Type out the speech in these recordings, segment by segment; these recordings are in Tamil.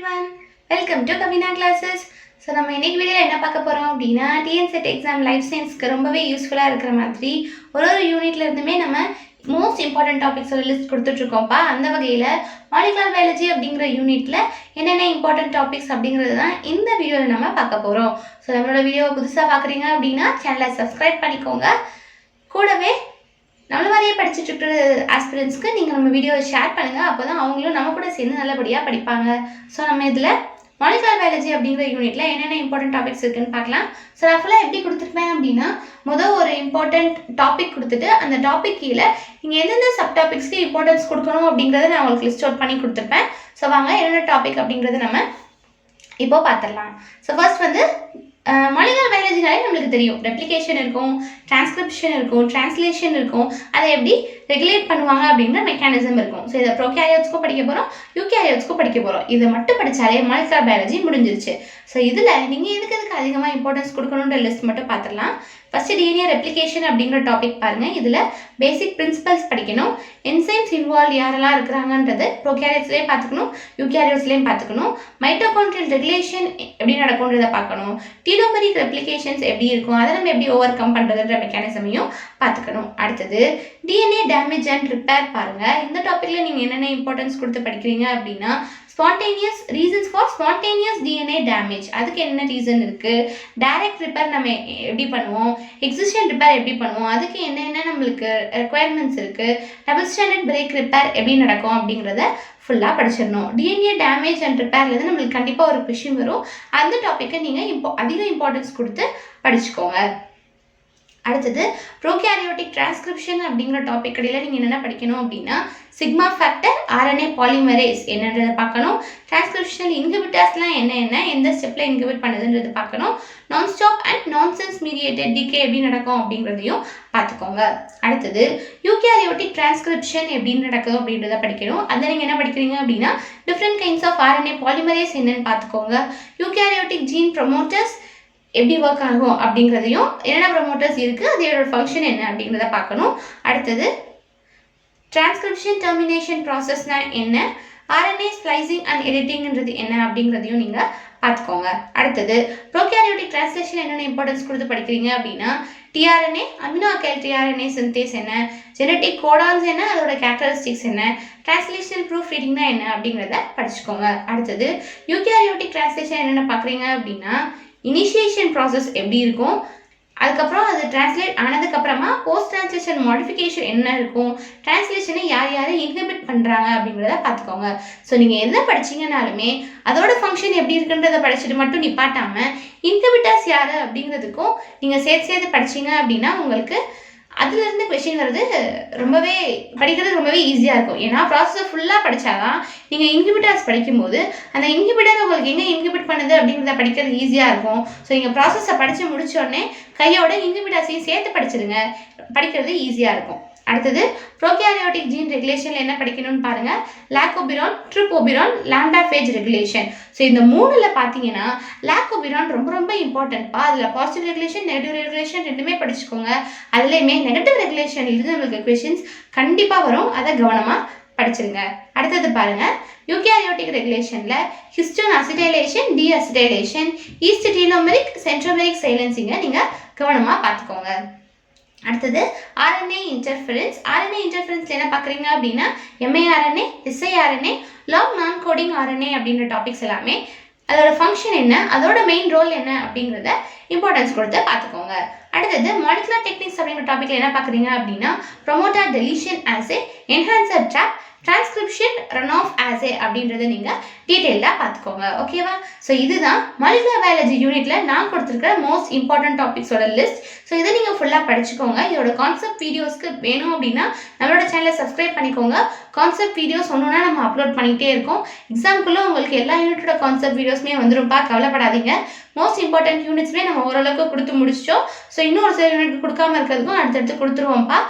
everyone, welcome to Kavina classes. So நம்ம இன்னைக்கு வீடியோவில் என்ன பார்க்க போகிறோம் அப்படின்னா டிஎன்செட் எக்ஸாம் லைஃப் சயின்ஸ்க்கு ரொம்பவே யூஸ்ஃபுல்லாக இருக்கிற மாதிரி ஒரு யூனிட்ல இருந்துமே நம்ம மோஸ்ட் இம்பார்ட்டன்ட் டாபிக்ஸோட லிஸ்ட் கொடுத்துட்ருக்கோம்ப்பா. அந்த வகையில் மாலிகுலர் பயாலஜி அப்படிங்கிற யூனிட்டில் என்னென்ன இம்பார்ட்டன்ட் டாபிக்ஸ் அப்படிங்கிறது தான் இந்த வீடியோவில் நம்ம பார்க்க போகிறோம். ஸோ நம்மளோட வீடியோவை புதுசாக பார்க்குறீங்க அப்படின்னா சேனலை சப்ஸ்கிரைப் பண்ணிக்கோங்க. கூடவே நம்மள மாதிரியே படிச்சுட்டு இருக்கிற ஆஸ்பிரன்ஸ்க்கு நீங்கள் நம்ம வீடியோவை ஷேர் பண்ணுங்கள். அப்போ தான் அவங்களும் நம்ம கூட சேர்ந்து நல்லபடியாக படிப்பாங்க. ஸோ நம்ம இதில் மாலிகுலர் பயாலஜி அப்படிங்கிற யூனிட்டில் என்னென்ன இம்பார்ட்டன்ட் டாபிக்ஸ் இருக்குன்னு பார்க்கலாம். ஸோ நான் ஃபுல்லாக எப்படி கொடுத்துருப்பேன் அப்படின்னா ஒரு இம்பார்ட்டன்ட் டாபிக் கொடுத்துட்டு அந்த டாபிக் கீழே நீங்கள் எந்தெந்த சப் டாபிக்ஸ்க்கு இம்பார்ட்டன்ஸ் கொடுக்கணும் அப்படிங்கிறத நான் உங்களுக்கு லிஸ்ட் அவுட் பண்ணி கொடுத்துருப்பேன். ஸோ வாங்க என்னென்ன டாபிக் அப்படிங்கிறத நம்ம இப்போ பார்த்துடலாம். ஸோ ஃபர்ஸ்ட் மாலிகுலர் பயாலஜினாலே நம்மளுக்கு தெரியும், ரெப்ளிகேஷன் இருக்கும், டிரான்ஸ்கிரிப்ஷன் இருக்கும், டிரான்ஸ்லேஷன் இருக்கும், அதை எப்படி ரெகுலேட் பண்ணுவாங்க அப்படிங்கிற மெக்கானிசம் இருக்கும். ஸோ இதை ப்ரோகேரியோட்ஸ்க்கும் படிக்க போகிறோம், யூகேரியோட்ஸ்க்கும் படிக்க போகிறோம். இதை மட்டும் படித்தாலே மாலிகுலர் பயாலஜி முடிஞ்சிருச்சு. ஸோ இதில் நீங்கள் எதுக்கு அதிகமாக இம்பார்ட்டன்ஸ் கொடுக்கணுன்ற லிஸ்ட் மட்டும் பார்த்துடலாம். ஃபஸ்ட்டு டிஎன்ஏ ரெப்ளிகேஷன் அப்படிங்கிற டாபிக் பாருங்கள். இதில் பேசிக் பிரின்சிபல்ஸ் படிக்கணும். என்சைம்ஸ் இன்வால்வ் யாரெல்லாம் இருக்கிறாங்கன்றது ப்ரோகேரியோட்ஸ்லேயும் பார்த்துக்கணும், யூகேரியோட்ஸ்லேயும் பார்த்துக்கணும். மைட்டோகாண்ட்ரியல் ரெகுலேஷன் எப்படி நடக்கும்ன்றதை பார்க்கணும். டீலோமரிக் ரெப்ளிகேஷன்ஸ் எப்படி இருக்கும், அதை நம்ம எப்படி ஓவர் கம் பண்ணுறதுன்ற மெக்கானிசமையும் பார்த்துக்கணும். அடுத்தது டிஎன்ஏ டேமேஜ் அண்ட் ரிப்பேர் பாருங்கள். இந்த டாப்பிக்கில் நீங்கள் என்னென்ன இம்பார்ட்டன்ஸ் கொடுத்து படிக்கிறீங்க அப்படின்னா spontaneous reasons for spontaneous DNA damage, அதுக்கு என்ன ரீசன் இருக்குது, டைரக்ட் ரிப்பேர் நம்ம எப்படி பண்ணுவோம், எக்ஸிஸ்டன் ரிப்பேர் எப்படி பண்ணுவோம், அதுக்கு என்னென்ன நம்மளுக்கு ரெக்குயர்மெண்ட்ஸ் இருக்குது, டபுள் ஸ்டாண்டர்ட் பிரேக் ரிப்பேர் எப்படி நடக்கும் அப்படிங்கிறத ஃபுல்லாக படிச்சிடணும். டிஎன்ஏ டேமேஜ் அண்ட் ரிப்பேர்லேருந்து நம்மளுக்கு கண்டிப்பாக ஒரு கொஷின் வரும். அந்த டாப்பிக்கை நீங்கள் அதிக இம்பார்ட்டன்ஸ் கொடுத்து படிச்சுக்கோங்க. அடுத்தது ப்ரோகேரியோட்டிக் டிரான்ஸ்கிரிப்ஷன் அப்படிங்கிற டாபிக் இடையில் நீங்கள் என்னென்ன படிக்கணும் அப்படின்னா சிக்மா ஃபேக்டர், ஆர்என்ஏ பாலிமரேஸ் என்னன்றதை பார்க்கணும். டிரான்ஸ்கிரிப்ஷனல் இன்ஹிபிட்டர்ஸ்லாம் என்ன எந்த ஸ்டெப்பில் இன்ஹிபிட் பண்ணுதுன்றது பார்க்கணும். Non stop and nonsense mediated decay எப்படி நடக்கும் அப்படிங்கிறதையும் பார்த்துக்கோங்க. அடுத்தது யூகேரியோட்டிக் டிரான்ஸ்கிரிப்ஷன் எப்படி நடக்குது அப்படின்றத படிக்கணும். அதில் நீங்கள் என்ன படிக்கிறீங்க அப்படின்னா different kinds of RNA polymerase என்னன்னு பார்த்துக்கோங்க. யூகேரியோட்டிக் ஜீன் ப்ரொமோட்டர்ஸ் எப்படி ஒர்க் ஆகும் அப்படிங்கிறதையும், என்னென்ன ப்ரொமோட்டர்ஸ் இருக்குது, அதோட ஃபங்க்ஷன் என்ன அப்படிங்கிறத பார்க்கணும். அடுத்தது டிரான்ஸ்கிரிப்ஷன் டெர்மினேஷன் ப்ராசஸ்னால் என்ன, ஆர்என்ஏ ஸ்ப்ளைசிங் அண்ட் எடிட்டிங்கிறது என்ன அப்படிங்கிறதையும் நீங்கள் பார்த்துக்கோங்க. அடுத்தது ப்ரோகேரியோட்டிக் டிரான்ஸ்லேஷன் என்னென்ன இம்பார்ட்டன்ஸ் கொடுத்து படிக்கிறீங்க அப்படின்னா டிஆர்என்ஏ, அமினோ அக்கைல் டிஆர்என்ஏ சிந்தேஸ் என்ன, ஜெனட்டிக் கோடான்ஸ் என்ன, அதோட கேரக்டரிஸ்டிக்ஸ் என்ன, டிரான்ஸ்லேஷனல் ப்ரூஃப் ரீடிங்னா என்ன அப்படிங்கிறத படிச்சுக்கோங்க. அடுத்தது யூகேரியோட்டிக் டிரான்ஸ்லேஷன் என்னென்ன பார்க்குறீங்க அப்படின்னா இனிஷியேஷன் ப்ராசஸ் எப்படி இருக்கும், அதுக்கப்புறம் அது டிரான்ஸ்லேட் ஆனதுக்கப்புறமா போஸ்ட் டிரான்ஸ்லேஷன் மாடிஃபிகேஷன் என்ன இருக்கும், டிரான்ஸ்லேஷனை யார் இன்ஹிபிட் பண்ணுறாங்க அப்படிங்கிறத பார்த்துக்கோங்க. ஸோ நீங்கள் என்ன படிச்சிங்கனாலுமே அதோட ஃபங்க்ஷன் எப்படி இருக்குன்றதை படிச்சுட்டு மட்டும் நிப்பாட்டாமல் இன்ஹிபிட்டர்ஸ் யார் அப்படிங்கிறதுக்கும் நீங்கள் சேர்த்து படிச்சிங்க அப்படின்னா உங்களுக்கு அதுலேருந்து கொஷின் வருது ரொம்பவே படிக்கிறது ரொம்பவே ஈஸியாக இருக்கும். ஏன்னா ப்ராசஸை ஃபுல்லாக படித்தாதான் நீங்கள் இன்ஹிபிட்டர்ஸ் படிக்கும்போது அந்த இன்ஹிபிட்டர் உங்களுக்கு எங்கே இன்ஹிபிட் பண்ணுது அப்படிங்கிறத படிக்கிறது ஈஸியாக இருக்கும். ஸோ நீங்கள் ப்ராசஸை படித்து முடித்தோடனே கையோட இன்ஹிபிட்டர்ஸையும் சேர்த்து படிச்சிருங்க, படிக்கிறது ஈஸியாக இருக்கும். அடுத்தது ப்ரோகேரியோட்டிக் ஜீன் ரெகுலேஷனில் என்ன படிக்கணும்னு பாருங்கள். லாக்கோபிரான், ட்ரிப்ஓபிரான், லாம்டா ஃபேஜ் ரெகுலேஷன். ஸோ இந்த மூணில் பார்த்தீங்கன்னா லாக்கோபிரான் ரொம்ப இம்பார்ட்டன்ட்ப்பா. அதில் பாசிட்டிவ் ரெகுலேஷன், நெகட்டிவ் ரெகுலேஷன் ரெண்டுமே படிச்சுக்கோங்க. அதுலேயுமே நெகட்டிவ் ரெகுலேஷன்லேருந்து நம்மளுக்கு கொஷின்ஸ் கண்டிப்பாக வரும், அதை கவனமாக படிச்சிருங்க. அடுத்தது பாருங்கள் யூகேரியோட்டிக் ரெகுலேஷனில் histone acetylation, deacetylation, yeast telomeric, centromeric சைலன்சிங்கை நீங்கள் கவனமாக பார்த்துக்கோங்க. அடுத்தது ஆர்என்ஏ இன்டர்ஃபரன்ஸ். ஆர்என்ஏ இன்டர்ஃபரன்ஸில் என்ன பார்க்குறீங்க அப்படின்னா எம்ஏஆர்என்ஏ, எஸ்ஐஆர்என்ஏ, லாங் நான் கோடிங் ஆர்என்ஏ அப்படின்ற டாபிக்ஸ் எல்லாமே அதோட ஃபங்க்ஷன் என்ன, அதோட மெயின் ரோல் என்ன அப்படிங்கிறத இம்பார்ட்டன்ஸ் கொடுத்து பார்த்துக்கோங்க. அடுத்தது மாலிகுலர் டெக்னிக்ஸ் அப்படிங்கிற டாப்பிக்கில் என்ன பார்க்குறீங்க அப்படின்னா promoter deletion assay, enhancer trap, transcription run off assay அப்படின்றத நீங்கள் டீட்டெயிலாக பார்த்துக்கோங்க. ஓகேவா? ஸோ இதுதான் மாலிகுலர் பயாலஜி யூனிட்டில் நான் கொடுத்துருக்கிற மோஸ்ட் இம்பார்ட்டன்ட் டாபிக்ஸோட லிஸ்ட். ஸோ இதை நீங்கள் ஃபுல்லாக படிச்சுக்கோங்க. இதோட கான்செப்ட் வீடியோஸ்க்கு வேணும் அப்படின்னா நம்மளோட சேனலை சப்ஸ்கிரைப் பண்ணிக்கோங்க. கான்செப்ட் வீடியோஸ் ஒன்றுனா நம்ம அப்லோட் பண்ணிகிட்டே இருக்கோம். எக்ஸாம்குள்ளே உங்களுக்கு எல்லா யூனிட்டோட கான்செப்ட் வீடியோஸுமே வந்துரும்ப்பா, கவலைப்படாதீங்க. மோஸ்ட் இம்பார்ட்டன்ட் யூனிட்ஸ்மே நம்ம ஓரளவுக்கு கொடுத்து முடிச்சிட்டோம். ஸோ இன்னும் ஒரு சில யூனிட் கொடுக்காம இருக்கிறதுக்கும் அடுத்தடுத்து கொடுத்துருவோம்ப்பா.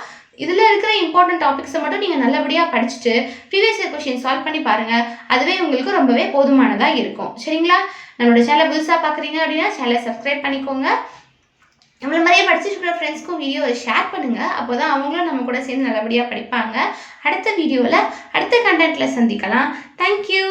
இதில் இருக்கிற இம்பார்ட்டன்ட் டாபிக்ஸை மட்டும் நீங்கள் நல்லபடியாக படிச்சுட்டு ப்ரீவியஸ் இயர் கொஷின் சால்வ் பண்ணி பாருங்கள். அதுவே உங்களுக்கு ரொம்பவே போதுமானதாக இருக்கும். சரிங்களா? நம்மளோட சேனலை புதுசாக பார்க்குறீங்க அப்படின்னா சேனலை சப்ஸ்கிரைப் பண்ணிக்கோங்க. நம்மள மாதிரியே படிச்சுட்டு இருக்கிற ஃப்ரெண்ட்ஸ்க்கும் வீடியோவை ஷேர் பண்ணுங்கள். அப்போ தான் அவங்களும் நம்ம கூட சேர்ந்து நல்லபடியாக படிப்பாங்க. அடுத்த வீடியோவில் அடுத்த கண்டென்ட்டில் சந்திக்கலாம். தேங்க்யூ.